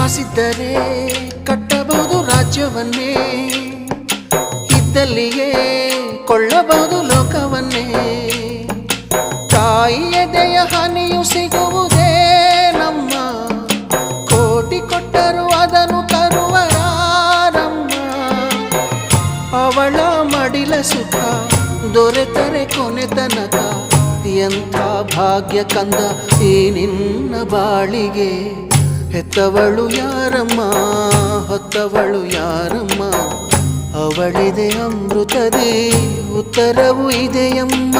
ಕಾಸಿದ್ದರೆ ಕಟ್ಟಬಹುದು ರಾಜ್ಯವನ್ನೇ, ಇದ್ದಲ್ಲಿಯೇ ಕೊಳ್ಳಬಹುದು ಲೋಕವನ್ನೇ. ತಾಯಿಯ ದಯ ಹನಿಯು ಸಿಗುವುದೇ ನಮ್ಮ, ಕೋಟಿ ಕೊಟ್ಟರು ಅದನ್ನು ತರುವರಾರಮ್ಮ. ಅವಳ ಮಡಿಲ ಸುಖ ದೊರೆತರೆ ಕೊನೆ ತನಕ, ಎಂಥ ಭಾಗ್ಯ ಕಂದ ಈ ನಿನ್ನ ಬಾಳಿಗೆ. ಹೆತ್ತವಳು ಯಾರಮ್ಮ, ಹೊತ್ತವಳು ಯಾರಮ್ಮ, ಅವಳಿದೆ ಅಮೃತದೇ ಉತ್ತರವೂ ಇದೆಯಮ್ಮ.